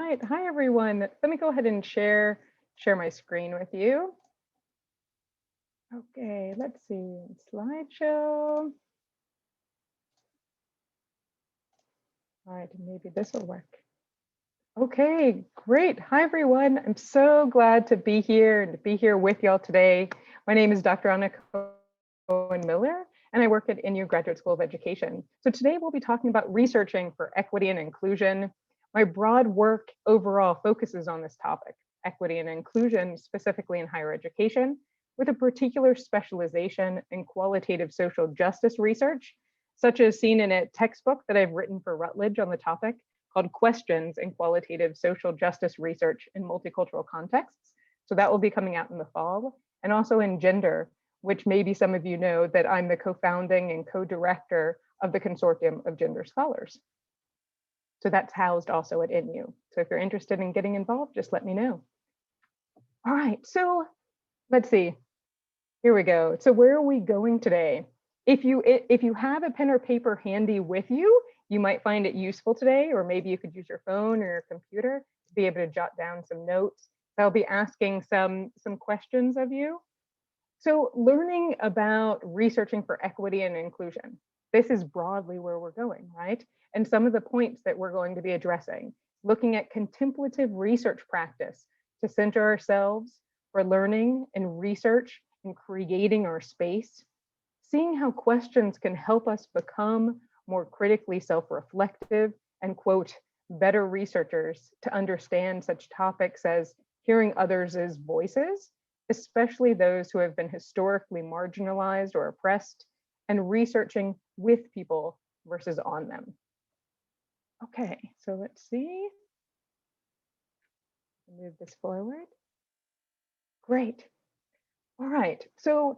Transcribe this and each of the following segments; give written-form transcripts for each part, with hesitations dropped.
Right. Hi, everyone. Let me go ahead and share my screen with you. Okay, let's see. Slideshow. All right, maybe this will work. Okay, great. Hi, everyone. I'm so glad to be here and to be here with y'all today. My name is Dr. Anna CohenMiller, and I work at NU Graduate School of Education. So today we'll be talking about researching for equity and inclusion. My broad work overall focuses on this topic, equity and inclusion, specifically in higher education, with a particular specialization in qualitative social justice research, such as seen in a textbook that I've written for Rutledge on the topic called Questions in Qualitative Social Justice Research in Multicultural Contexts. So that will be coming out in the fall, and also in Gender, which maybe some of you know that I'm the co-founding and co-director of the Consortium of Gender Scholars. So that's housed also at NU. So if you're interested in getting involved, just let me know. All right, so let's see. Here we go. So where are we going today? If you have a pen or paper handy with you, you might find it useful today, or maybe you could use your phone or your computer to be able to jot down some notes. I'll be asking some questions of you. So learning about researching for equity and inclusion, this is broadly where we're going, right? And some of the points that we're going to be addressing, looking at contemplative research practice to center ourselves for learning and research and creating our space, seeing how questions can help us become more critically self-reflective and, quote, better researchers to understand such topics as hearing others' voices, especially those who have been historically marginalized or oppressed, and researching with people versus on them. Okay, so let's see. Move this forward. Great. All right, so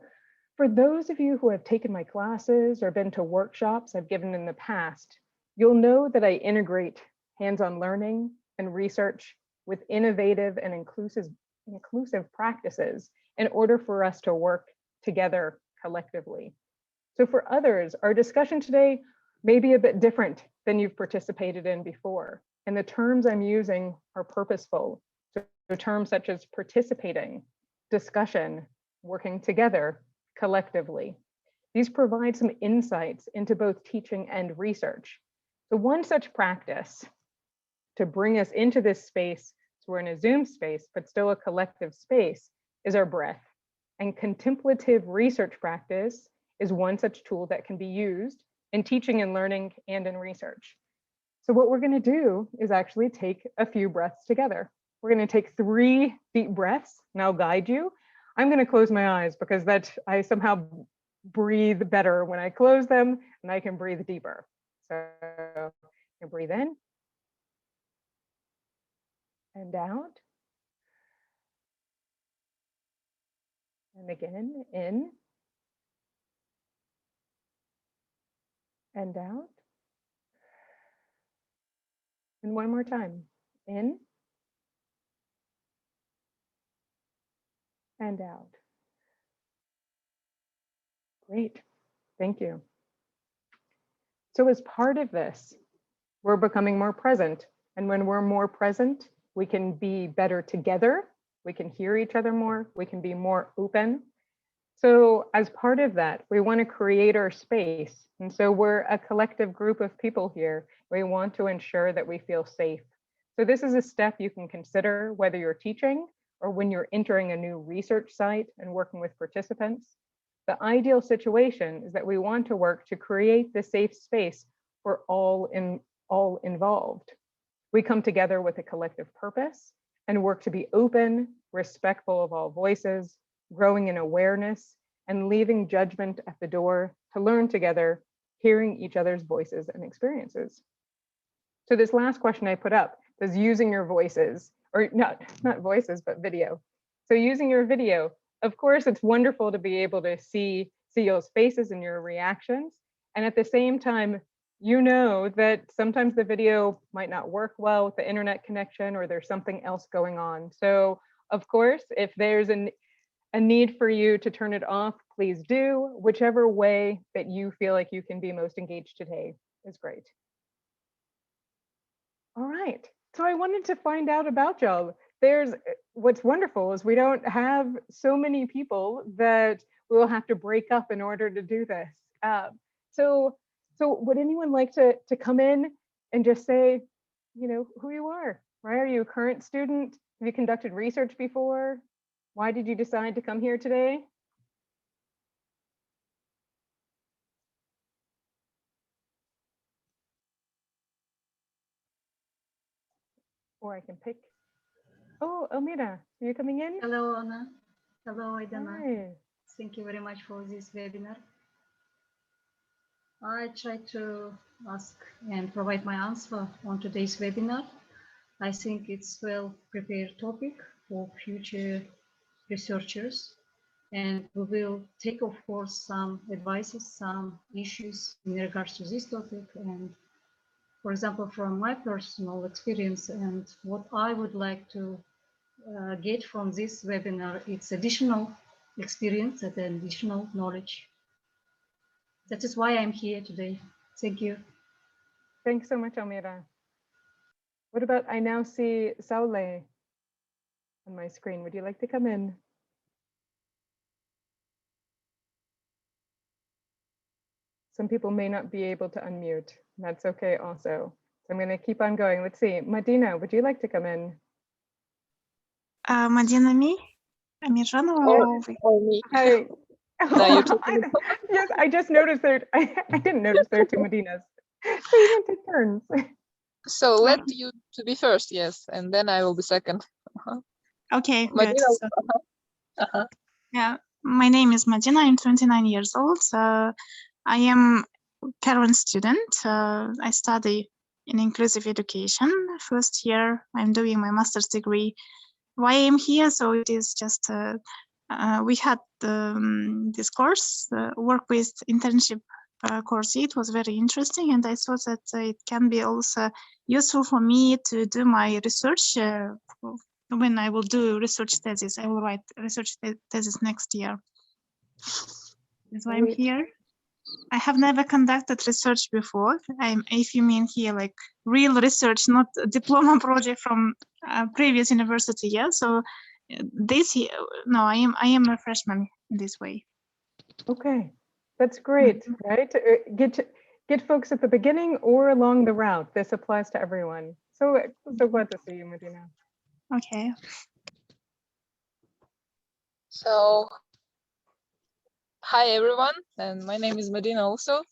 for those of you who have taken my classes or been to workshops I've given in the past, you'll know that I integrate hands-on learning and research with innovative and inclusive practices in order for us to work together collectively. So for others, our discussion today may be a bit different than you've participated in before. And the terms I'm using are purposeful. So terms such as participating, discussion, working together, collectively. These provide some insights into both teaching and research. So one such practice to bring us into this space, so we're in a Zoom space, but still a collective space, is our breath. And contemplative research practice is one such tool that can be used in teaching and learning and in research. So what we're going to do is actually take a few breaths together. We're going to take 3 deep breaths, and I'll guide you. I'm going to close my eyes because I somehow breathe better when I close them, and I can breathe deeper. So you breathe in and out. And again, in and out. And one more time, in and out. Great, thank you. So as part of this, we're becoming more present. And when we're more present, we can be better together. We can hear each other more. We can be more open. So as part of that, we want to create our space. And so we're a collective group of people here. We want to ensure that we feel safe. So this is a step you can consider whether you're teaching or when you're entering a new research site and working with participants. The ideal situation is that we want to work to create the safe space for all involved. We come together with a collective purpose and work to be open, respectful of all voices, growing in awareness, and leaving judgment at the door to learn together, hearing each other's voices and experiences. So this last question I put up is using your voices, or not voices, but video. So using your video, of course, it's wonderful to be able to see y'all's faces and your reactions. And at the same time, you know that sometimes the video might not work well with the internet connection or there's something else going on. So of course, if there's a need for you to turn it off, please do. Whichever way that you feel like you can be most engaged today is great. All right, So I wanted to find out about y'all. What's wonderful is we don't have so many people that we'll have to break up in order to do this. So would anyone like to come in and just say, who you are? Right? Are you a current student? Have you conducted research before? Why did you decide to come here today? Or I can pick. Oh, Elmira, are you coming in? Hello, Anna. Hello, Aidana. Hi. Thank you very much for this webinar. I try to ask and provide my answer on today's webinar. I think it's well-prepared topic for future researchers, and we will take, of course, some advices, some issues in regards to this topic, and for example, from my personal experience and what I would like to get from this webinar, it's additional experience and additional knowledge. That is why I'm here today. Thank you. Thanks so much, Elmira. What about, I now see Saule on my screen. Would you like to come in? Some people may not be able to unmute. That's okay also. So I'm going to keep on going. Let's see. Madina, would you like to come in? Madina, me? Amirjanova? Or me. Hi. No, you're talking Yes, I just noticed there. I didn't notice there are two Madinas. So you can take turns. So let you to be first, yes, and then I will be second. Okay, good. Madina, So, yeah, my name is Madina. I'm 29 years old. I am current student. I study in inclusive education. First year, I'm doing my master's degree. Why I'm here? So it is just we had this course, work with internship course. It was very interesting, and I thought that it can be also useful for me to do my research. When I will do research thesis, I will write research thesis next year. That's why I'm here. I have never conducted research before. If you mean here like real research, not a diploma project from a previous university, yeah. So this year, no, I am a freshman in this way. Okay, that's great, right? Get folks at the beginning or along the route. This applies to everyone. So glad to see you, Madina. Okay. So, hi everyone, and my name is Madina also.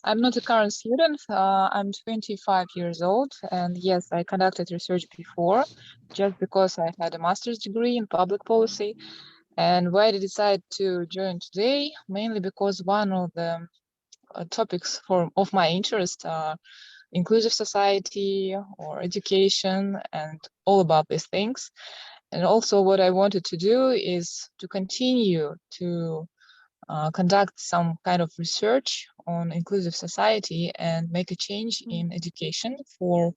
I'm not a current student, I'm 25 years old, and yes, I conducted research before, just because I had a master's degree in public policy. And why I decided to join today, mainly because one of the topics of my interest are inclusive society or education and all about these things. And also what I wanted to do is to continue to conduct some kind of research on inclusive society and make a change in education for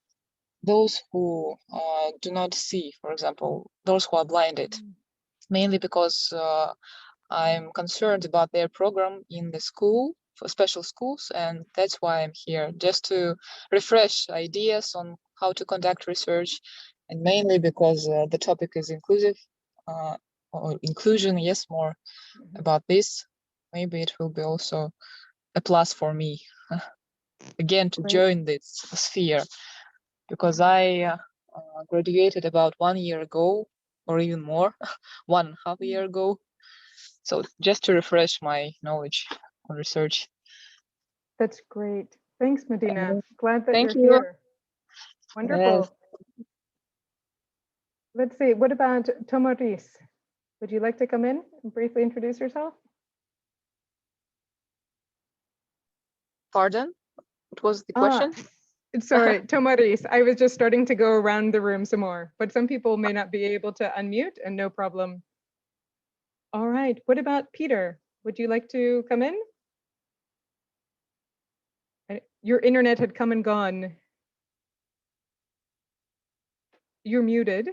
those who do not see, for example, those who are blinded, mainly because I'm concerned about their program in the school for special schools, and that's why I'm here, just to refresh ideas on how to conduct research, and mainly because the topic is inclusive or inclusion. Yes, more about this. Maybe it will be also a plus for me again to join this sphere, because I graduated about 1 year ago, or even more, 1.5 years ago. So just to refresh my knowledge on research. That's great. Thanks, Madina. Glad that Thank you're you. here. Wonderful. Yes. Let's see, what about Tomaris? Would you like to come in and briefly introduce yourself? Pardon? What was the question? Sorry, Tomaris. I was just starting to go around the room some more, but some people may not be able to unmute, and no problem. All right, what about Peter? Would you like to come in? Your internet had come and gone. You're muted.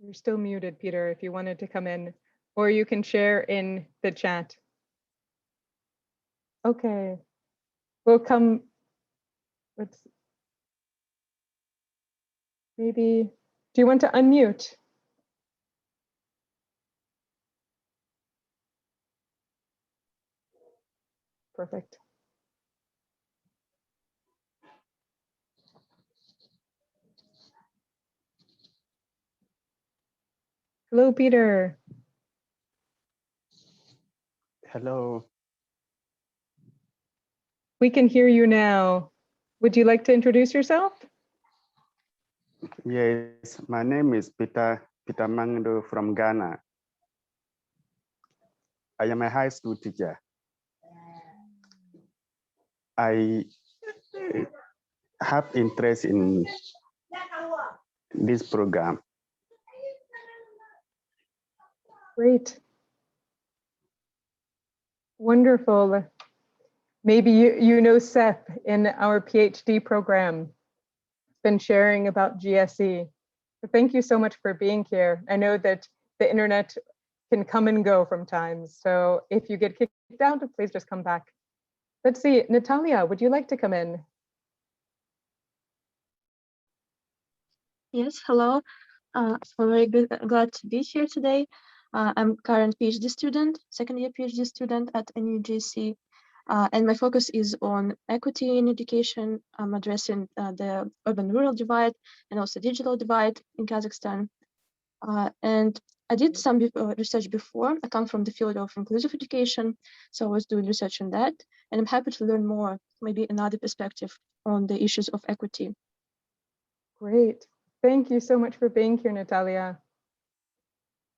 You're still muted, Peter, if you wanted to come in, or you can share in the chat. Okay, we'll come, let's, maybe, do you want to unmute? Perfect. Hello, Peter. Hello. We can hear you now. Would you like to introduce yourself? Yes, my name is Peter Mangdo from Ghana. I am a high school teacher. I have interest in this program. Great. Wonderful. Maybe you know Seth in our PhD program. Been sharing about GSE. So thank you so much for being here. I know that the internet can come and go from times. So if you get kicked out, please just come back. Let's see, Natalia, would you like to come in? Yes, hello. I'm very glad to be here today. I'm current PhD student, second year PhD student at NUGC, and my focus is on equity in education. I'm addressing the urban-rural divide and also digital divide in Kazakhstan. And I did some research before. I come from the field of inclusive education, so I was doing research on that, and I'm happy to learn more, maybe another perspective on the issues of equity. Great. Thank you so much for being here, Natalia.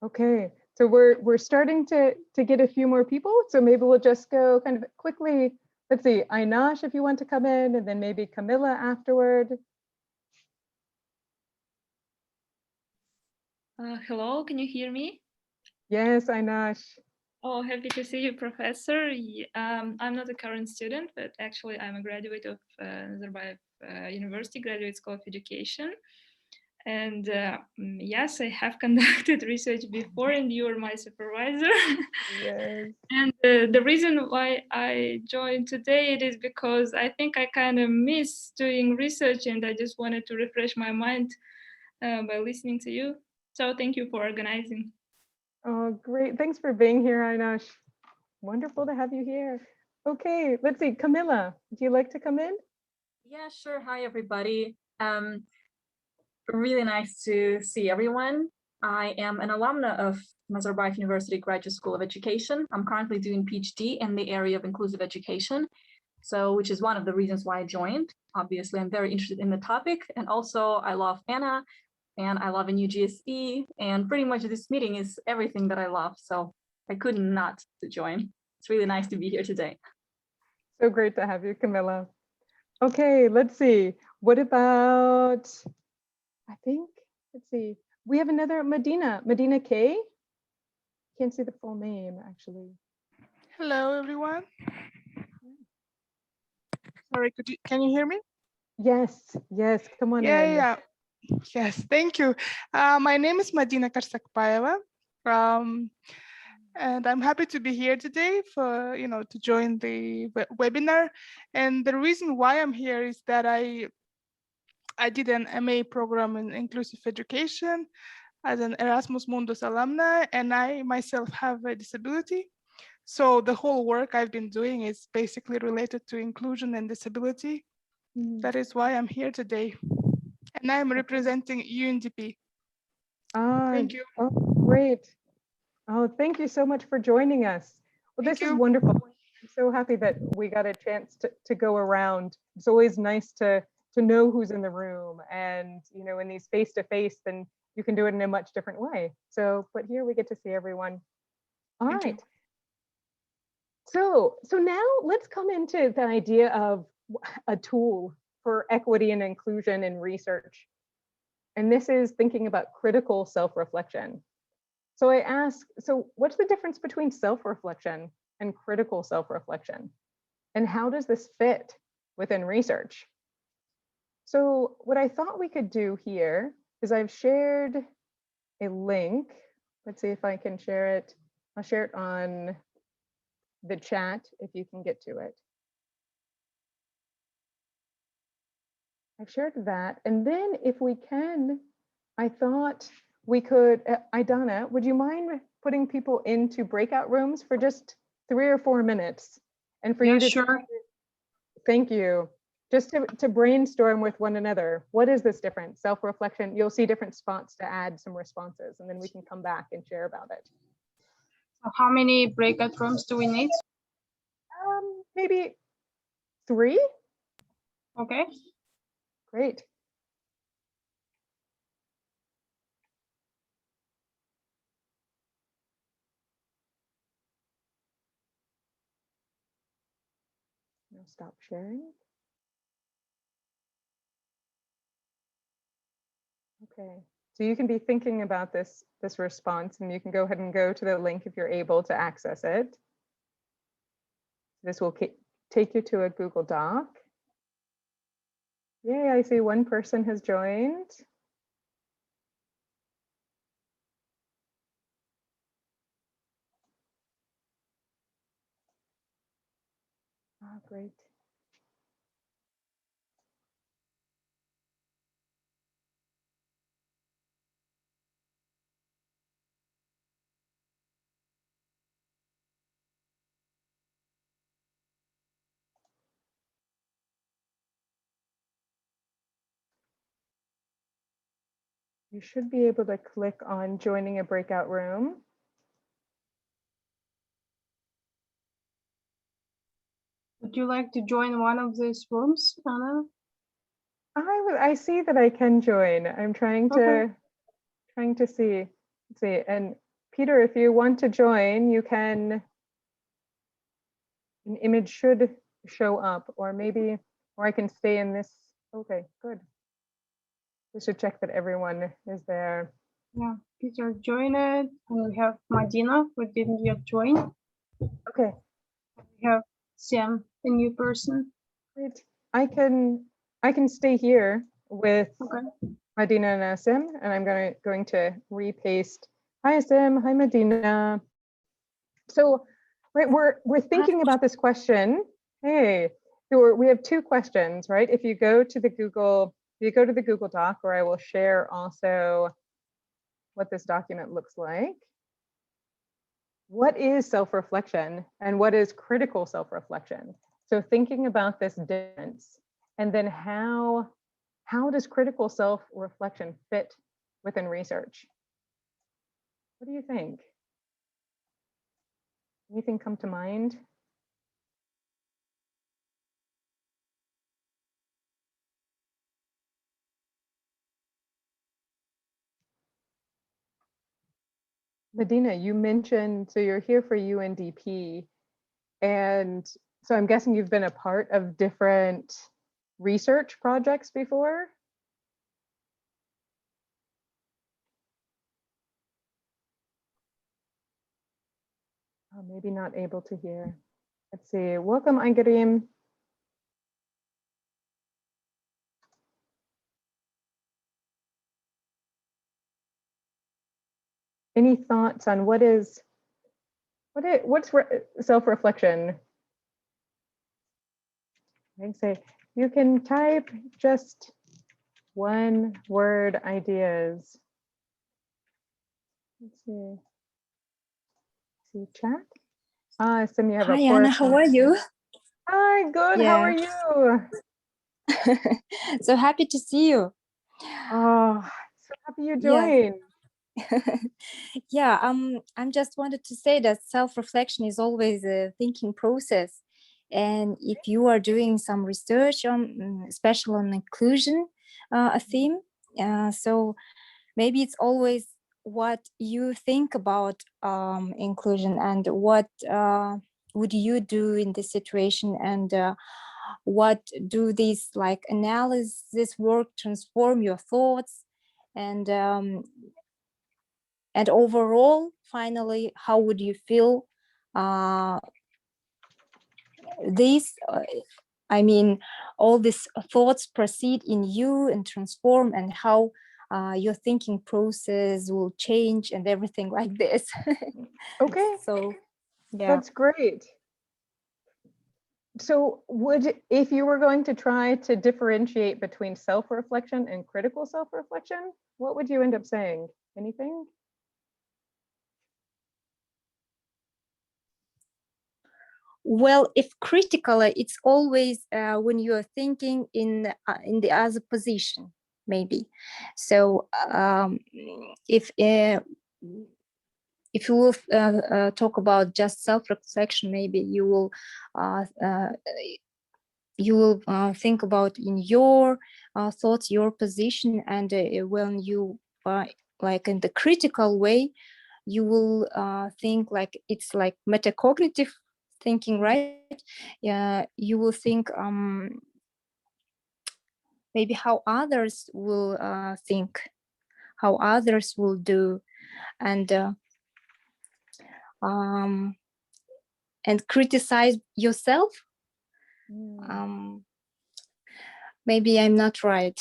Okay, so we're starting to get a few more people. So maybe we'll just go kind of quickly. Let's see, Einash, if you want to come in, and then maybe Camilla afterward. Hello, can you hear me? Yes, Einash. Oh, happy to see you, Professor. I'm not a current student, but actually I'm a graduate of Nazarbayev University Graduate School of Education. And yes, I have conducted research before and you were my supervisor. Yes. And the reason why I joined today it is because I think I kind of miss doing research and I just wanted to refresh my mind by listening to you. So thank you for organizing. Oh, great. Thanks for being here, Einash. Wonderful to have you here. Okay, let's see. Camilla, would you like to come in? Yeah, sure. Hi, everybody. Really nice to see everyone. I am an alumna of Nazarbayev University Graduate School of Education. I'm currently doing PhD in the area of inclusive education, so which is one of the reasons why I joined. Obviously, I'm very interested in the topic, and also I love Anna, and I love a new GSE, and pretty much this meeting is everything that I love, so I couldn't not to join. It's really nice to be here today. So great to have you, Camilla. Okay, let's see. What about, I think, let's see. We have another Medina K. Can't see the full name, actually. Hello, everyone. Sorry, can you hear me? Yes, yes, come on in. Yeah. Yes, thank you. My name is Madina Karsakpaeva, and I'm happy to be here today for, to join the webinar. And the reason why I'm here is that I did an MA program in inclusive education as an Erasmus Mundus alumni, and I myself have a disability. So the whole work I've been doing is basically related to inclusion and disability. That is why I'm here today. And I'm representing UNDP. Thank you. Oh, great. Oh, thank you so much for joining us. Well, this is wonderful. I'm so happy that we got a chance to go around. It's always nice to know who's in the room, and in these face-to-face, then you can do it in a much different way. So, but here we get to see everyone. All right. So now let's come into the idea of a tool for equity and inclusion in research. And this is thinking about critical self-reflection. So I ask, so what's the difference between self-reflection and critical self-reflection? And how does this fit within research? So what I thought we could do here is I've shared a link. Let's see if I can share it. I'll share it on the chat if you can get to it. I've shared that. And then if we can, I thought we could, Idana, would you mind putting people into breakout rooms for just 3 or 4 minutes? And for you to, sure. Thank you. Just to brainstorm with one another. What is this different? Self-reflection, you'll see different spots to add some responses, and then we can come back and share about it. So how many breakout rooms do we need? Maybe 3? Okay. Great. Now stop sharing. Okay, so you can be thinking about this response, and you can go ahead and go to the link if you're able to access it. This will take you to a Google Doc. Yay, I see one person has joined. Oh, great. You should be able to click on joining a breakout room. Would you like to join one of these rooms, Anna? I see that I can join. I'm trying to see. Let's see. And Peter, if you want to join, you can. An image should show up, or maybe, or I can stay in this. Okay, good. We should check that everyone is there. Yeah, Peter joined it. We have Madina, who didn't yet join. Okay. We have Sam, a new person. Great. I can stay here with Madina and Asim, and I'm going to repaste. Hi Asim, hi Madina. So right, we're thinking about this question. Hey, so we have 2 questions, right? If you go to the Google Doc, or I will share also what this document looks like. What is self-reflection and what is critical self-reflection? So thinking about this difference, and then how does critical self-reflection fit within research? What do you think? Anything come to mind? Medina, you mentioned, so you're here for UNDP, and so I'm guessing you've been a part of different research projects before? Oh, maybe not able to hear. Let's see. Welcome, Angarim. Any thoughts on what's self-reflection? I say you can type just 1-word ideas. Let's see. See chat. Sim, you have Hi, a poor Anna, how are you? Hi, good. How are you? So happy to see you. Oh, so happy you joined. Yeah, I'm just wanted to say that self-reflection is always a thinking process. And if you are doing some research on, especially on inclusion, a theme, so maybe it's always what you think about inclusion and what would you do in this situation, and what do these like analysis work transform your thoughts, and overall, finally, how would you feel these I mean, all these thoughts proceed in you and transform, and how your thinking process will change and everything like this. Okay. So, yeah. That's great. So if you were going to try to differentiate between self-reflection and critical self-reflection, what would you end up saying? Anything? Well, if critical, it's always when you are thinking in the other position, maybe. So if you will talk about just self-reflection, maybe you will think about in your thoughts, your position, and when you like in the critical way, you will think like it's like metacognitive thinking, right? Yeah, you will think maybe how others will think, how others will do, and criticize yourself. Maybe I'm not right.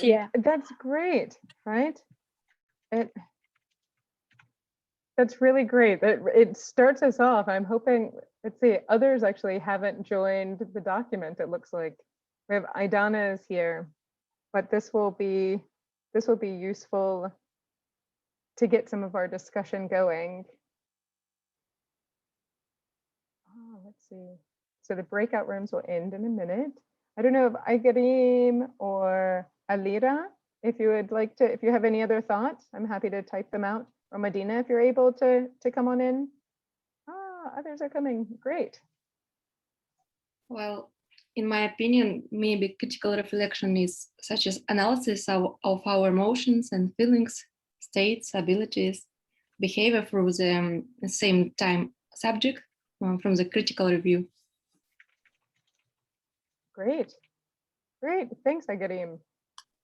Yeah, that's great, right? That's really great. It starts us off. I'm hoping, let's see, others actually haven't joined the document. It looks like we have Aidana is here, but this will be useful to get some of our discussion going. Oh, let's see. So the breakout rooms will end in a minute. I don't know if Aigerim or Alira, if you would like to, if you have any other thoughts, I'm happy to type them out. Or Medina, if you're able to come on in. Others are coming. Great. Well, in my opinion, maybe critical reflection is such as analysis of our emotions and feelings, states, abilities, behavior through the same time subject from the critical review. Great. Great. Thanks, Aigerim.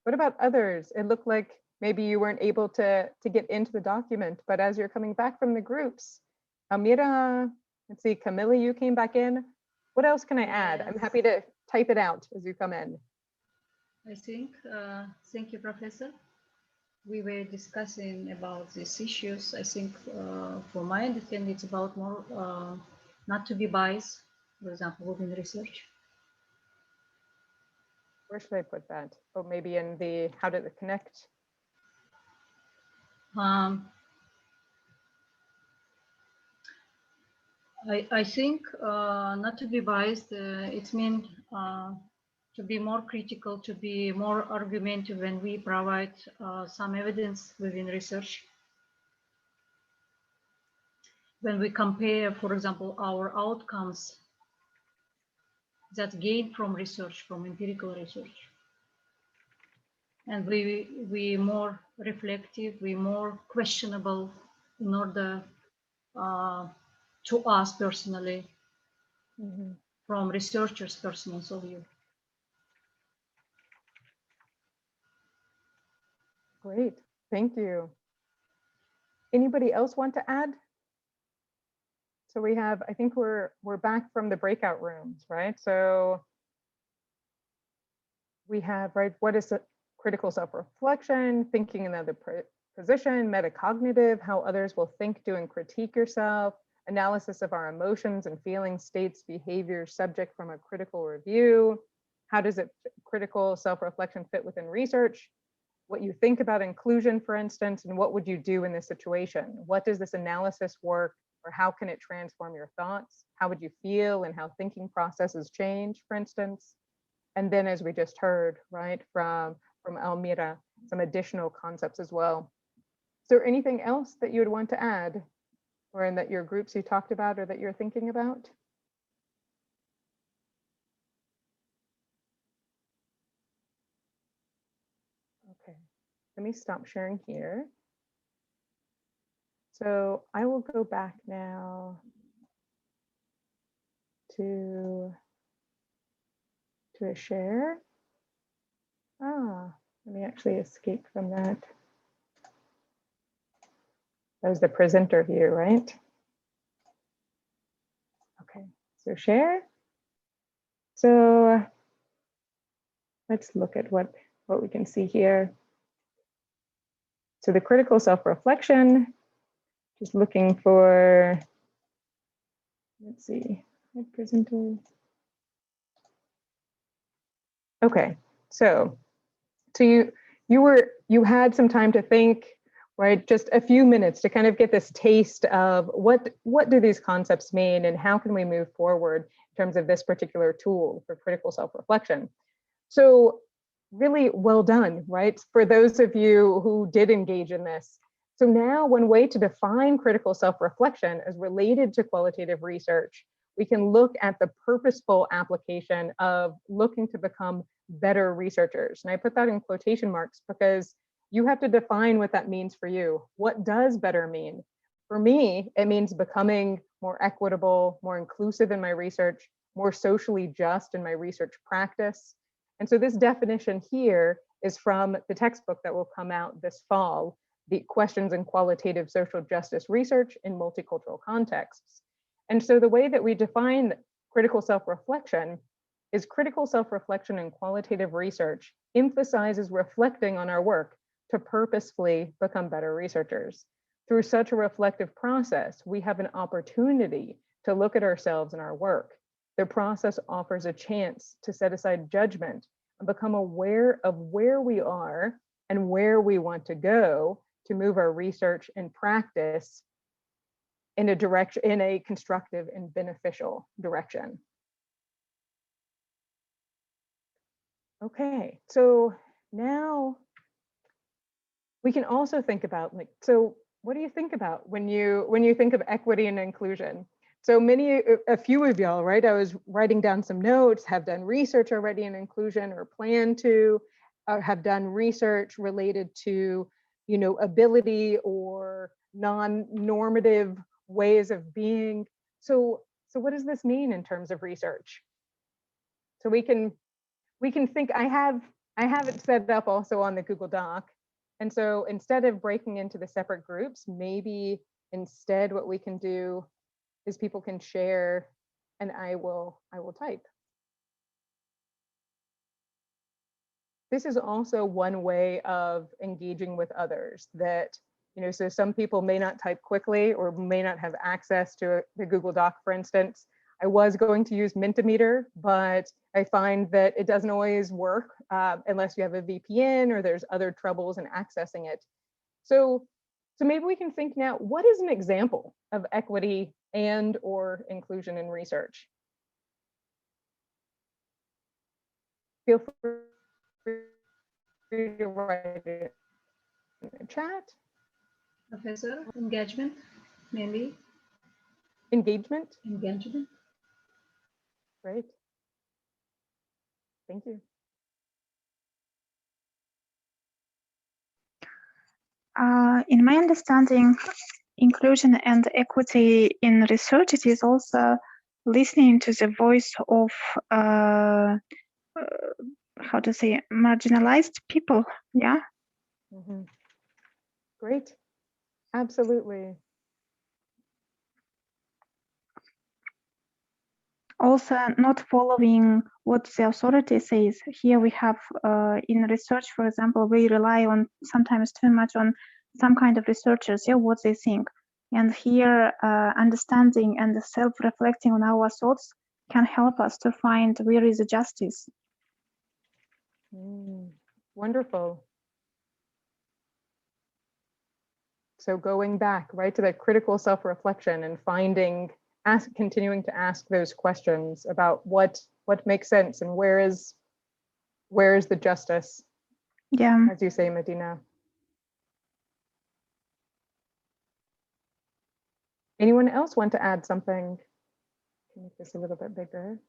What about others? It looked like maybe you weren't able to get into the document, but as you're coming back from the groups, Amira, let's see, Camilla, you came back in. What else can I add? Yes. I'm happy to type it out as you come in. I think, thank you, Professor. We were discussing about these issues. I think for my understanding, it's about more not to be biased, for example, within research. Where should I put that? Oh, maybe in the, how did it connect? I think not to be biased, it means to be more critical, to be more argumentative when we provide some evidence within research. When we compare, for example, our outcomes that gain from research, from empirical research. And we more reflective, we more questionable in order to us personally, from researchers' personal view. Great, thank you. Anybody else want to add? So we have, I think we're back from the breakout rooms, right? So we have, right, what is a critical self-reflection, thinking in another position, metacognitive, how others will think, do, and critique yourself, analysis of our emotions and feelings, states, behaviors, subject from a critical review. How does critical self-reflection fit within research? What you think about inclusion, for instance, and what would you do in this situation? What does this analysis work, or how can it transform your thoughts? How would you feel and how thinking processes change, for instance? And then, as we just heard, right, from Almira, some additional concepts as well. Is there anything else that you would want to add, or in that your groups you talked about or that you're thinking about? Okay, let me stop sharing here. So I will go back now to a share. Let me actually escape from that. That was the presenter view, right? Okay, so share. So let's look at what we can see here. So the critical self-reflection, just looking for, let's see, Hi, presenter. Okay, so you had some time to think, right? Just a few minutes to kind of get this taste of what do these concepts mean and how can we move forward in terms of this particular tool for critical self-reflection. So really well done, right? For those of you who did engage in this. So now one way to define critical self-reflection as related to qualitative research, we can look at the purposeful application of looking to become better researchers. And I put that in quotation marks because you have to define what that means for you. What does better mean? For me, it means becoming more equitable, more inclusive in my research, more socially just in my research practice. And so this definition here is from the textbook that will come out this fall, the Questions in Qualitative Social Justice Research in Multicultural Contexts. And so the way that we define critical self-reflection is critical self-reflection in qualitative research emphasizes reflecting on our work to purposefully become better researchers. Through such a reflective process, we have an opportunity to look at ourselves and our work. The process offers a chance to set aside judgment and become aware of where we are and where we want to go to move our research and practice in a constructive and beneficial direction. Okay, so now we can also think about so what do you think about when you think of equity and inclusion? So a few of y'all, right? I was writing down some notes, have done research already in inclusion or plan to, have done research related to, ability or non-normative ways of being. So what does this mean in terms of research? So we can think, I have it set up also on the Google Doc. And so instead of breaking into the separate groups, maybe instead what we can do is people can share and I will type. This is also one way of engaging with others that, so some people may not type quickly or may not have access to the Google Doc, for instance. I was going to use Mentimeter, but I find that it doesn't always work unless you have a VPN or there's other troubles in accessing it. So maybe we can think now, what is an example of equity and or inclusion in research? Feel free to write it in the chat. Professor, engagement, maybe. Engagement? Engagement. Great. Thank you. In my understanding, inclusion and equity in research, it is also listening to the voice of, how to say, marginalized people. Yeah. Mm-hmm. Great. Absolutely. Also, not following what the authority says. Here we have in research, for example, we rely on sometimes too much on some kind of researchers, what they think. And here, understanding and self-reflecting on our thoughts can help us to find where is the justice. Wonderful. So going back, right, to that critical self-reflection and continuing to ask those questions about what makes sense and where is the justice? Yeah. As you say, Medina. Anyone else want to add something? Make this a little bit bigger.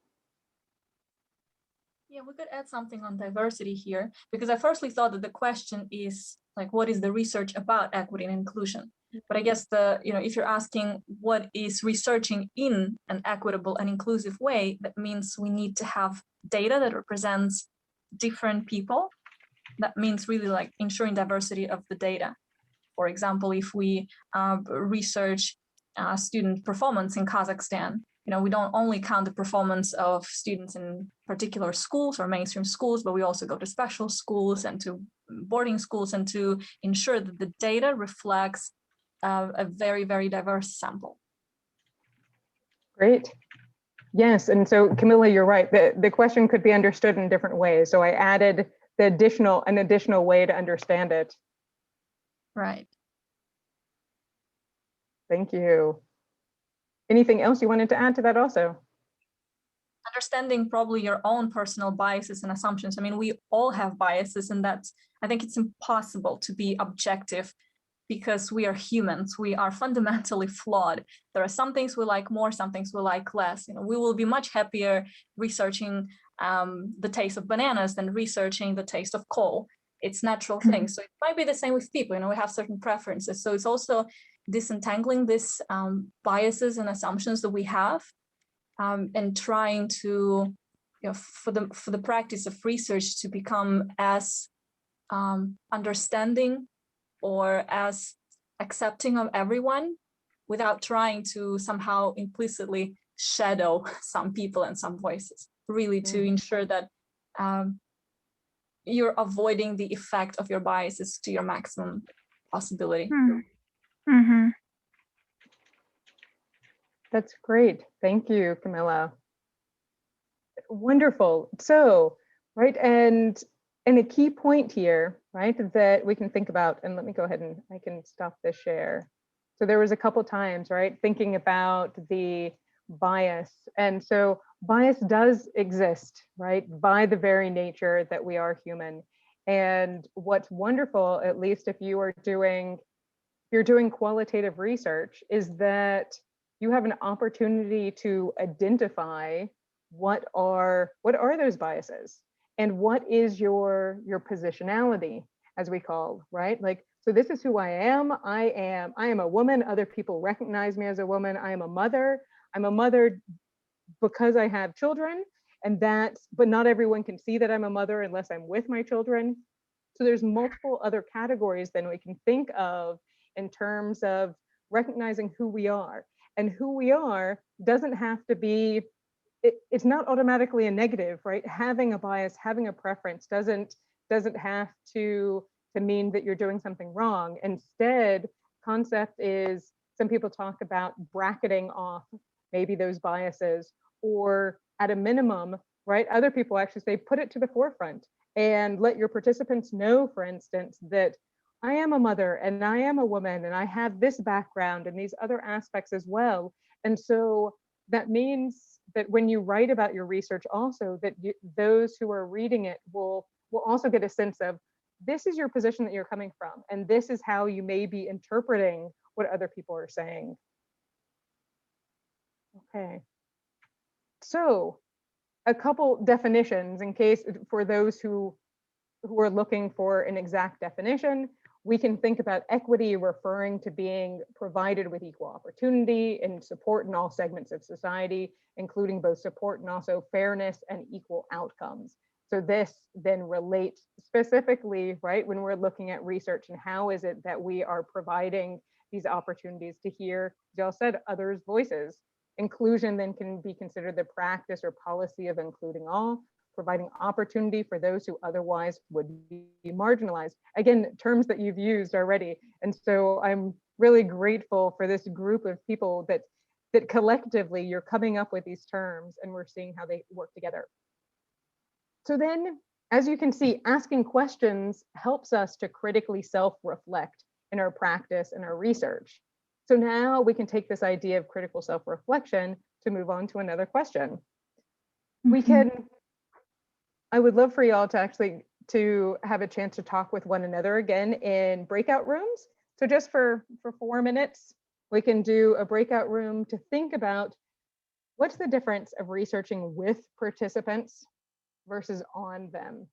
Yeah, we could add something on diversity here, because I firstly thought that the question is like, what is the research about equity and inclusion? But I guess if you're asking what is researching in an equitable and inclusive way, that means we need to have data that represents different people. That means really like ensuring diversity of the data. For example, if we research student performance in Kazakhstan, we don't only count the performance of students in particular schools or mainstream schools, but we also go to special schools and to boarding schools and to ensure that the data reflects a very, very diverse sample. Great. Yes, and so Camilla, you're right. The question could be understood in different ways. So I added an additional way to understand it. Right. Thank you. Anything else you wanted to add to that also? Understanding probably your own personal biases and assumptions. I mean, we all have biases, and I think it's impossible to be objective because we are humans. We are fundamentally flawed. There are some things we like more, some things we like less. You know, we will be much happier researching the taste of bananas than researching the taste of coal. It's natural things. So it might be the same with people. You know, we have certain preferences. So it's also disentangling these biases and assumptions that we have, and trying to, you know, for the practice of research to become as understanding or as accepting of everyone without trying to somehow implicitly shadow some people and some voices, really to ensure that you're avoiding the effect of your biases to your maximum possibility. Mm-hmm. That's great. Thank you, Camilla. Wonderful. So, right, and a key point here, right, that we can think about, and let me go ahead and I can stop this share. So there was a couple times, right, thinking about the bias. And so bias does exist, right, by the very nature that we are human. And what's wonderful, at least if you're doing qualitative research, is that you have an opportunity to identify what are those biases and what is your positionality, as we call, right? Like, so this is who I am. I am a woman. Other people recognize me as a woman. I am a mother. I'm a mother because I have children, and but not everyone can see that I'm a mother unless I'm with my children. So there's multiple other categories than we can think of in terms of recognizing who we are. And who we are doesn't have to be, it's not automatically a negative, right? Having a bias, having a preference doesn't have to mean that you're doing something wrong. Instead, concept is, some people talk about bracketing off maybe those biases, or at a minimum, right? Other people actually say, put it to the forefront and let your participants know, for instance, that I am a mother and I am a woman and I have this background and these other aspects as well. And so that means that when you write about your research also, that those who are reading it will also get a sense of, this is your position that you're coming from, and this is how you may be interpreting what other people are saying. Okay. So a couple definitions in case for those who are looking for an exact definition. We can think about equity referring to being provided with equal opportunity and support in all segments of society, including both support and also fairness and equal outcomes. So this then relates specifically, right, when we're looking at research and how is it that we are providing these opportunities to hear, as y'all said, others' voices. Inclusion then can be considered the practice or policy of including all, providing opportunity for those who otherwise would be marginalized. Again, terms that you've used already. And so I'm really grateful for this group of people that collectively you're coming up with these terms and we're seeing how they work together. So then, as you can see, asking questions helps us to critically self-reflect in our practice and our research. So now we can take this idea of critical self-reflection to move on to another question. We can, I would love for y'all to actually have a chance to talk with one another again in breakout rooms. So just for 4 minutes, we can do a breakout room to think about what's the difference of researching with participants versus on them.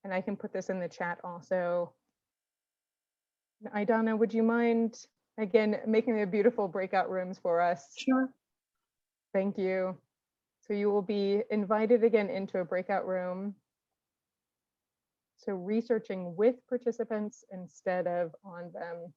And I can put this in the chat also. Idana, would you mind, again, making the beautiful breakout rooms for us? Sure. Thank you. So you will be invited again into a breakout room. So researching with participants instead of on them.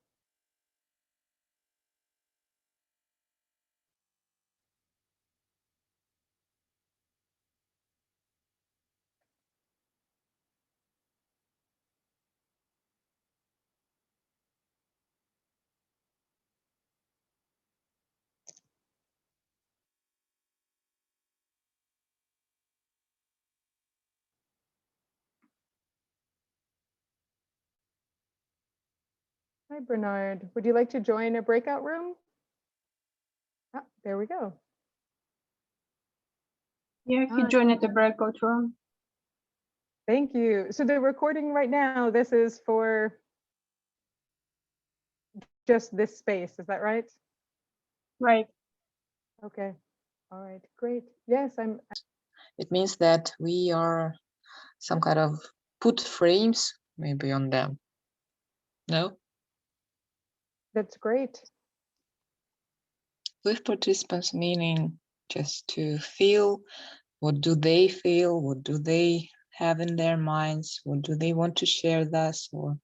Hi, Bernard. Would you like to join a breakout room? Ah, there we go. Yeah, if you join at the breakout room. Thank you. So the recording right now, this is for just this space, is that right? Right. Okay. All right, great. Yes, It means that we are some kind of put frames maybe on them. No? That's great. With participants, meaning just to feel, what do they feel? What do they have in their minds? What do they want to share with us? Or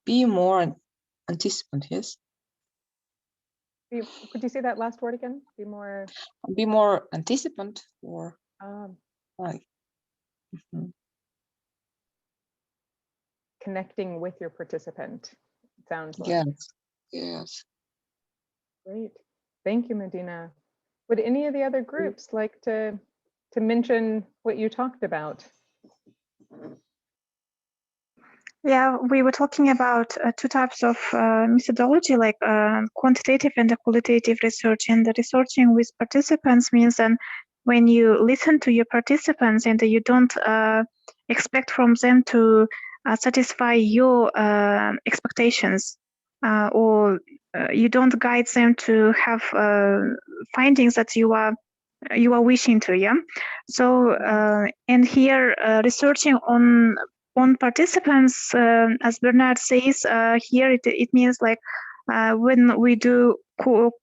be more anticipant, yes? Could you say that last word again? Be more anticipant, or like connecting with your participant, it sounds like. Yes, yes. Great. Thank you, Medina. Would any of the other groups like to mention what you talked about? Yeah, we were talking about two types of methodology, like quantitative and qualitative research. And the researching with participants means then when you listen to your participants and you don't expect from them to satisfy your expectations, or you don't guide them to have findings that you are wishing to, yeah. So and here researching on participants, as Bernard says, here it means like when we do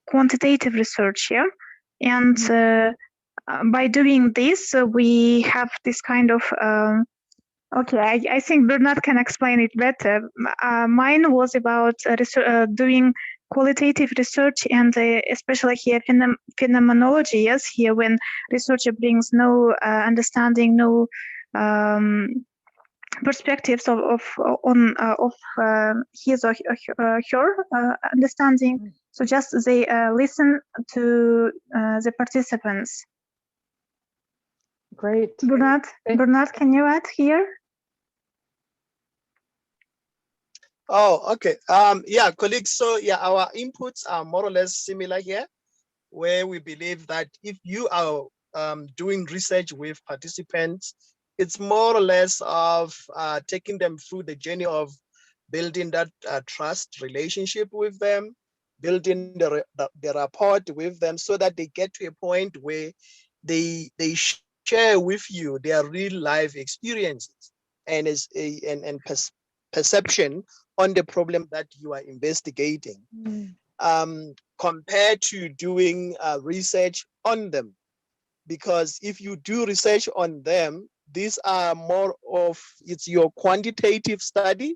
quantitative research, yeah, and by doing this we have this kind of okay, I think Bernard can explain it better. Mine was about doing qualitative research, and especially here phenomenology. Yes, here when researcher brings no understanding, no perspectives of his or her understanding. So just they listen to the participants. Great. Bernard, can you add here? Oh, okay. Yeah, colleagues. So yeah, our inputs are more or less similar here, where we believe that if you are doing research with participants, it's more or less of taking them through the journey of building that trust relationship with them, building the rapport with them, so that they get to a point where they share with you their real life experiences and perception on the problem that you are investigating, compared to doing research on them. Because if you do research on them, these are more of, it's your quantitative study.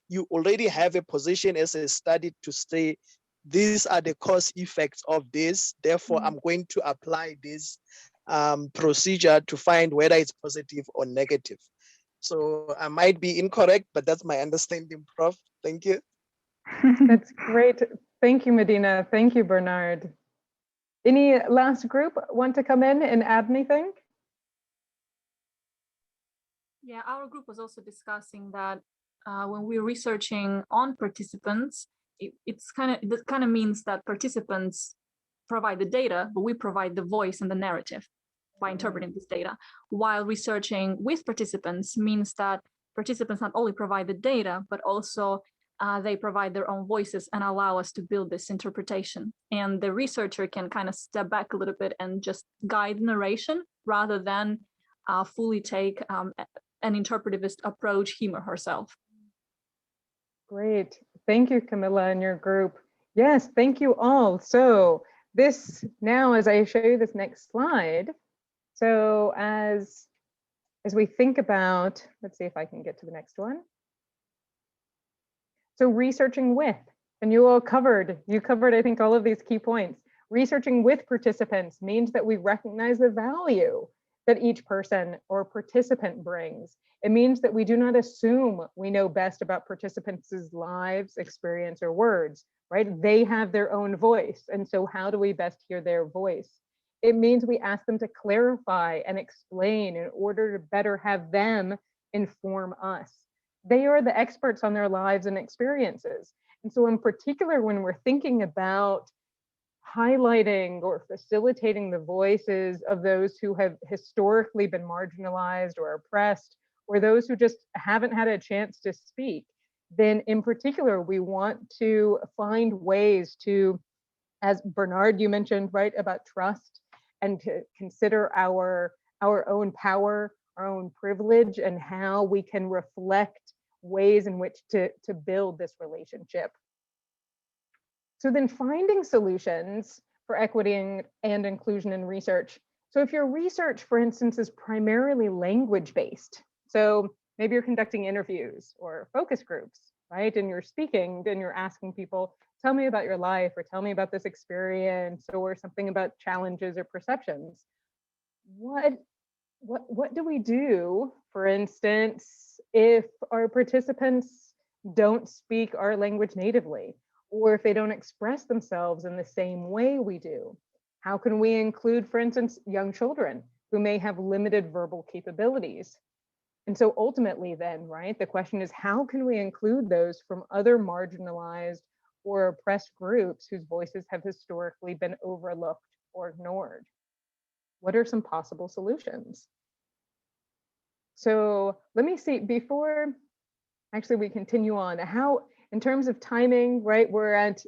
You already have a position as a study to say, these are the cause effects of this. Therefore, I'm going to apply this procedure to find whether it's positive or negative. So I might be incorrect, but that's my understanding, Prof. Thank you. That's great. Thank you, Medina. Thank you, Bernard. Any last group want to come in and add anything? Yeah, our group was also discussing that when we're researching on participants, this kind of means that participants provide the data, but we provide the voice and the narrative by interpreting this data. While researching with participants means that participants not only provide the data, but also they provide their own voices and allow us to build this interpretation. And the researcher can kind of step back a little bit and just guide narration rather than fully take an interpretivist approach him or herself. Great. Thank you, Camilla, and your group. Yes, thank you all. So this now, as I show you this next slide, so as we think about, let's see if I can get to the next one. So researching with, and you covered, I think, all of these key points. Researching with participants means that we recognize the value that each person or participant brings. It means that we do not assume we know best about participants' lives, experience, or words, right? They have their own voice. And so how do we best hear their voice? It means we ask them to clarify and explain in order to better have them inform us. They are the experts on their lives and experiences. And so in particular, when we're thinking about highlighting or facilitating the voices of those who have historically been marginalized or oppressed, or those who just haven't had a chance to speak, then in particular, we want to find ways to, as Bernard, you mentioned, right, about trust, and to consider our own power, our own privilege, and how we can reflect ways in which to build this relationship. So then finding solutions for equity and inclusion in research. So if your research, for instance, is primarily language-based, so maybe you're conducting interviews or focus groups, right? And you're speaking, and you're asking people, tell me about your life, or tell me about this experience, or something about challenges or perceptions. What do we do, for instance, if our participants don't speak our language natively, or if they don't express themselves in the same way we do? How can we include, for instance, young children who may have limited verbal capabilities? And so ultimately then, right, the question is, how can we include those from other marginalized or oppressed groups whose voices have historically been overlooked or ignored? What are some possible solutions? So let me see, before actually we continue on, how, in terms of timing, right,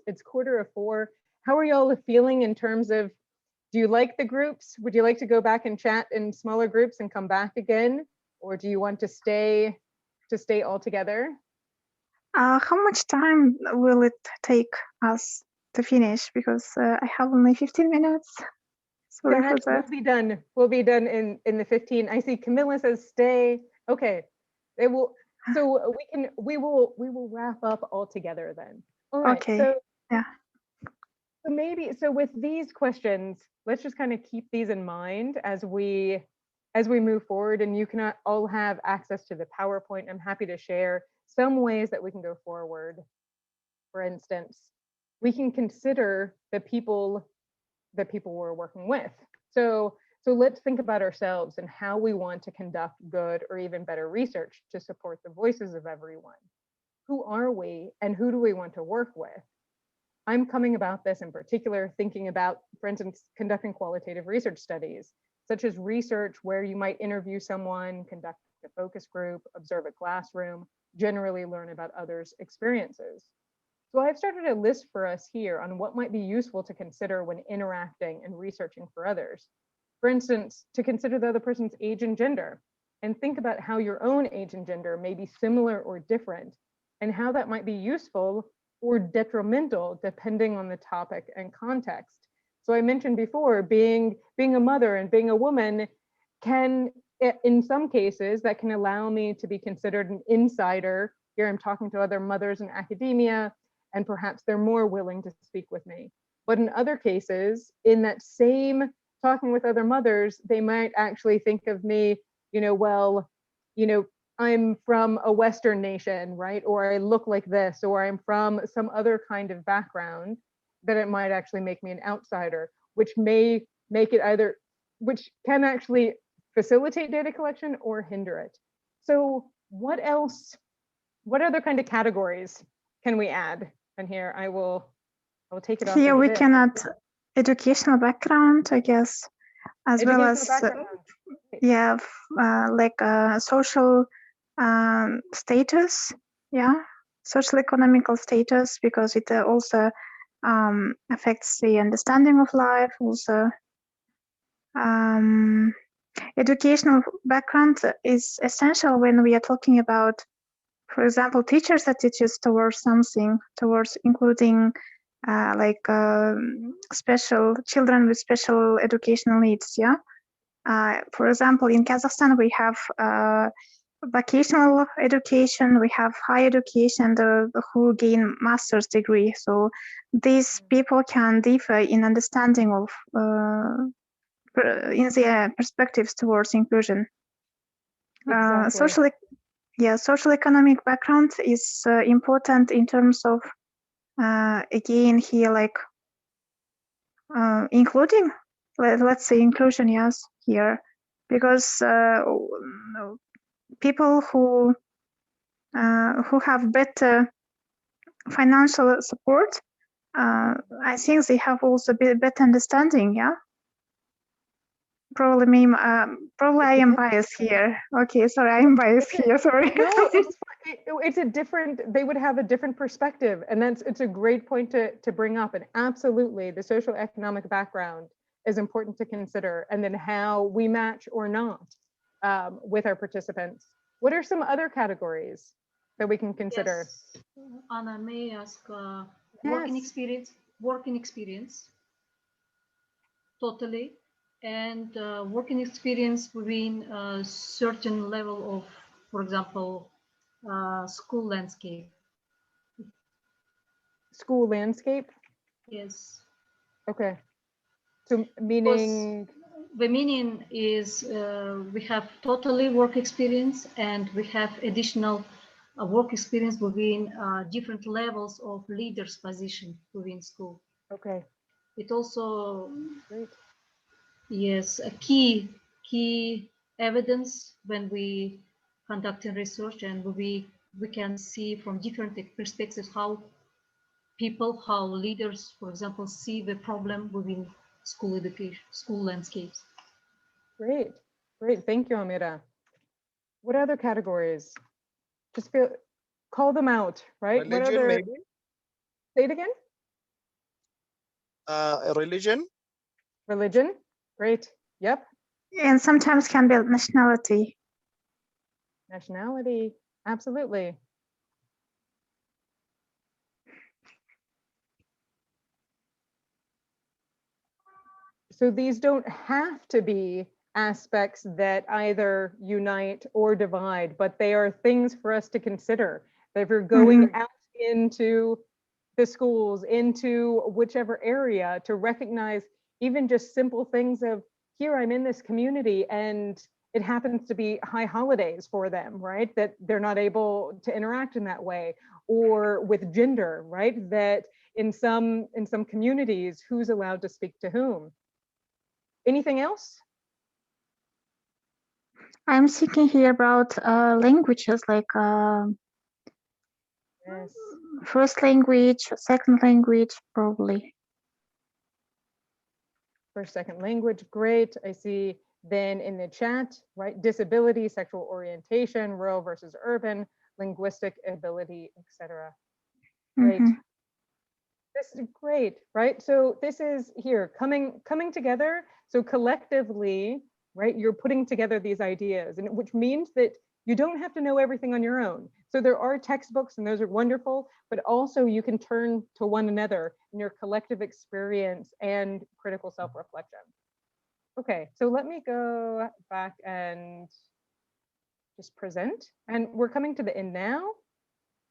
it's 3:45. How are y'all feeling in terms of, do you like the groups? Would you like to go back and chat in smaller groups and come back again? Or do you want to stay all together? How much time will it take us to finish? Because I have only 15 minutes. Sorry for that. We'll be done in the 15. I see Camilla says stay. Okay. It will, so we will wrap up all together then. All right. Okay. So yeah. So with these questions, let's just kind of keep these in mind as we move forward, and you can all have access to the PowerPoint. I'm happy to share some ways that we can go forward. For instance, we can consider the people we're working with. So let's think about ourselves and how we want to conduct good or even better research to support the voices of everyone. Who are we, and who do we want to work with? I'm coming about this in particular thinking about, for instance, conducting qualitative research studies, such as research where you might interview someone, conduct a focus group, observe a classroom, generally learn about others' experiences. So I've started a list for us here on what might be useful to consider when interacting and researching for others. For instance, to consider the other person's age and gender, and think about how your own age and gender may be similar or different, and how that might be useful or detrimental depending on the topic and context. So I mentioned before, being a mother and being a woman can, in some cases, that can allow me to be considered an insider. Here I'm talking to other mothers in academia, and perhaps they're more willing to speak with me. But in other cases, in that same talking with other mothers, they might actually think of me, well, I'm from a Western nation, right? Or I look like this, or I'm from some other kind of background, that it might actually make me an outsider, which may make it which can actually facilitate data collection or hinder it. So what other kind of categories can we add? And here I will take it off. Here we can add educational background, I guess, as well as like social status, social economical status, because it also affects the understanding of life. Also, educational background is essential when we are talking about, for example, teachers that teaches towards something, towards including special children with special educational needs. For example, in Kazakhstan, we have vocational education, we have higher education, who gain master's degree. So these people can differ in understanding of in their perspectives towards inclusion. Exactly. Social economic background is important in terms of again here, like including, let's say inclusion, yes, here, because people who who have better financial support, I think they have also better understanding. Yeah. Probably me. Probably I am biased here. Okay, sorry, I am biased here. Sorry. No, it's a different. They would have a different perspective, and it's a great point to bring up. And absolutely, the socioeconomic background is important to consider, and then how we match or not with our participants. What are some other categories that we can consider? Yes. Anna, may I ask Yes. working experience, totally, and working experience within a certain level of, for example, school landscape. School landscape. Yes. Okay. So meaning. The meaning is we have totally work experience and we have additional work experience within different levels of leaders position within school. Okay. It also, great. Yes, a key evidence when we conducting research, and we can see from different perspectives how people, how leaders, for example, see the problem within school education, school landscapes. Great. Thank you, Amira. What other categories? Just call them out, right? Religion, what other? maybe? Say it again. Religion. Religion. Great. Yep. And sometimes can be nationality. Nationality. Absolutely. So these don't have to be aspects that either unite or divide, but they are things for us to consider. That if you're going out into the schools, into whichever area, to recognize even just simple things of, here I'm in this community and it happens to be high holidays for them, right? That they're not able to interact in that way. Or with gender, right? That in some communities, who's allowed to speak to whom? Anything else? I'm thinking here about languages, like Yes. first language, second language, probably. First, second language, great. I see then in the chat, right? Disability, sexual orientation, rural versus urban, linguistic ability, etc. Great. This is great, right? So this is here coming together. So collectively, right? You're putting together these ideas, and which means that you don't have to know everything on your own. So there are textbooks, and those are wonderful, but also you can turn to one another in your collective experience and critical self-reflection. Okay, so let me go back and just present. And we're coming to the end now.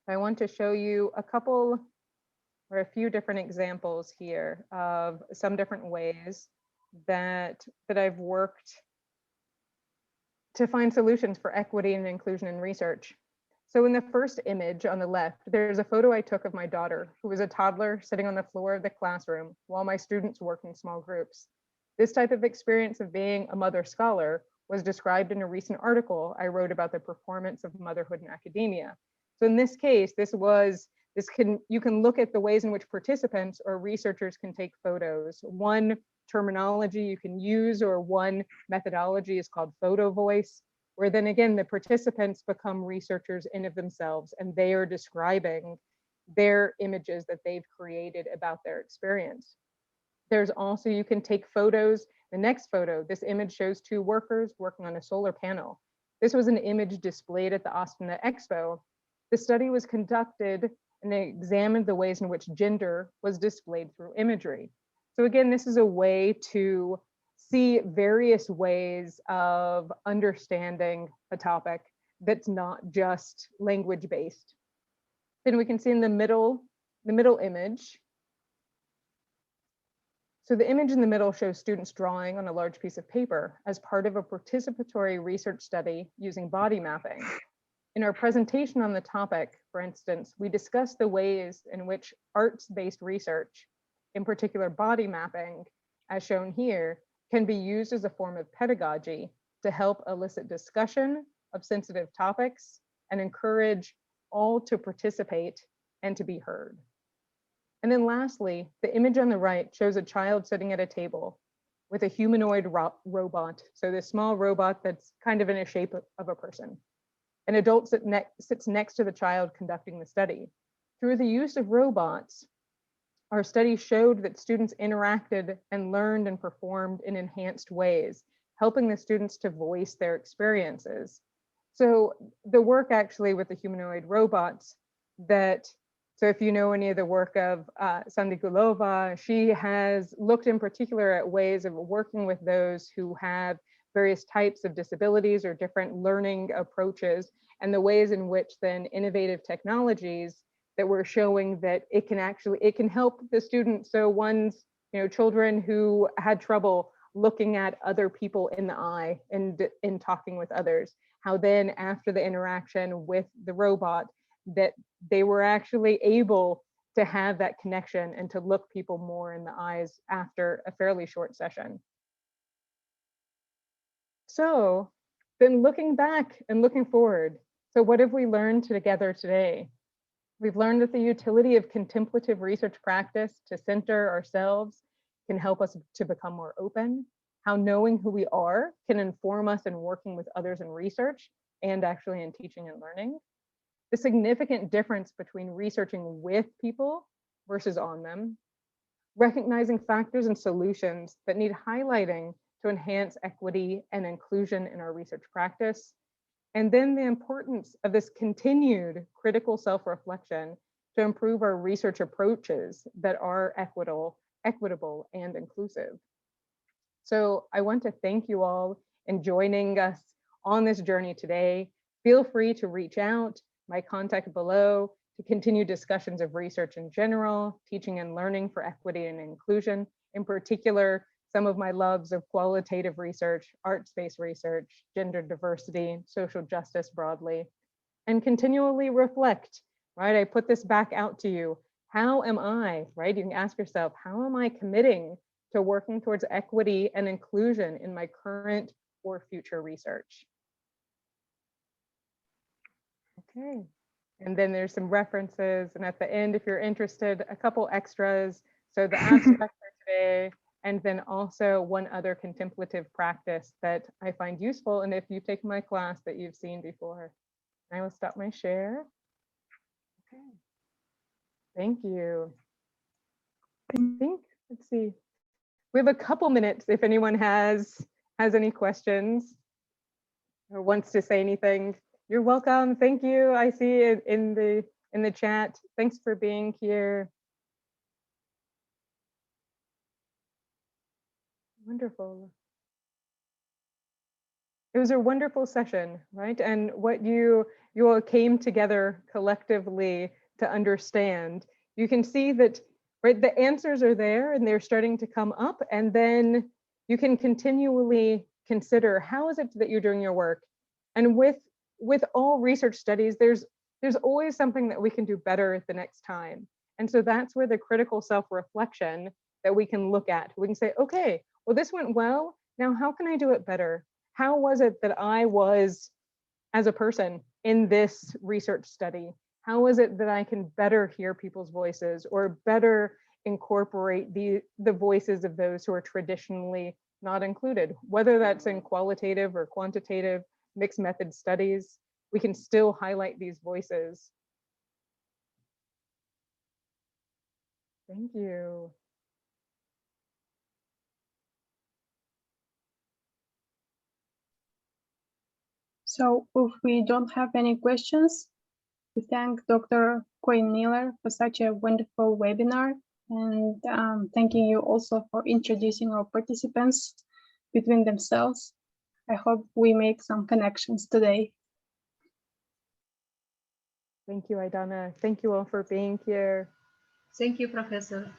I want to show you a couple or a few different examples here of some different ways that I've worked to find solutions for equity and inclusion in research. So in the first image on the left, there's a photo I took of my daughter, who was a toddler sitting on the floor of the classroom while my students worked in small groups. This type of experience of being a mother scholar was described in a recent article I wrote about the performance of motherhood in academia. So in this case, you can look at the ways in which participants or researchers can take photos. One terminology you can use, or one methodology, is called photo voice, where then again, the participants become researchers in of themselves, and they are describing their images that they've created about their experience. There's also, you can take photos. The next photo, this image shows two workers working on a solar panel. This was an image displayed at the Austin Expo. The study was conducted and they examined the ways in which gender was displayed through imagery. So again, this is a way to see various ways of understanding a topic that's not just language based. Then we can see in the middle image. So the image in the middle shows students drawing on a large piece of paper as part of a participatory research study using body mapping. In our presentation on the topic, for instance, we discussed the ways in which arts-based research, in particular body mapping, as shown here, can be used as a form of pedagogy to help elicit discussion of sensitive topics and encourage all to participate and to be heard. And then lastly, the image on the right shows a child sitting at a table with a humanoid robot. So this small robot that's kind of in a shape of a person. An adult sits next to the child conducting the study. Through the use of robots, our study showed that students interacted and learned and performed in enhanced ways, helping the students to voice their experiences. So the work actually with the humanoid robots so if you know any of the work of Sandy Gulova, she has looked in particular at ways of working with those who have various types of disabilities or different learning approaches, and the ways in which then innovative technologies that we're showing that it can help the students. So one's, children who had trouble looking at other people in the eye and in talking with others, how then after the interaction with the robot, that they were actually able to have that connection and to look people more in the eyes after a fairly short session. So then looking back and looking forward, so what have we learned together today? We've learned that the utility of contemplative research practice to center ourselves can help us to become more open, how knowing who we are can inform us in working with others in research and actually in teaching and learning. The significant difference between researching with people versus on them, recognizing factors and solutions that need highlighting to enhance equity and inclusion in our research practice, and then the importance of this continued critical self-reflection to improve our research approaches that are equitable and inclusive. So I want to thank you all in joining us on this journey today. Feel free to reach out, my contact below, to continue discussions of research in general, teaching and learning for equity and inclusion, in particular, some of my loves of qualitative research, arts-based research, gender diversity, social justice broadly, and continually reflect, right? I put this back out to you. How am I, right? You can ask yourself, how am I committing to working towards equity and inclusion in my current or future research? Okay, and then there's some references, and at the end, if you're interested, a couple extras. So the abstract for today, and then also one other contemplative practice that I find useful, and if you've taken my class that you've seen before. I will stop my share. Okay, thank you. I think, let's see, we have a couple minutes if anyone has any questions or wants to say anything. You're welcome. Thank you. I see it in the chat. Thanks for being here. Wonderful. It was a wonderful session, right? And what you all came together collectively to understand. You can see that, right, the answers are there and they're starting to come up, and then you can continually consider how is it that you're doing your work. And with all research studies, there's always something that we can do better the next time. And so that's where the critical self-reflection that we can look at. We can say, okay, well, this went well. Now, how can I do it better? How was it that I was as a person in this research study? How was it that I can better hear people's voices or better incorporate the voices of those who are traditionally not included, whether that's in qualitative or quantitative mixed method studies, we can still highlight these voices. Thank you. So if we don't have any questions, we thank Dr. CohenMiller for such a wonderful webinar, and thanking you also for introducing our participants between themselves. I hope we make some connections today. Thank you, Aidana. Thank you all for being here. Thank you, Professor.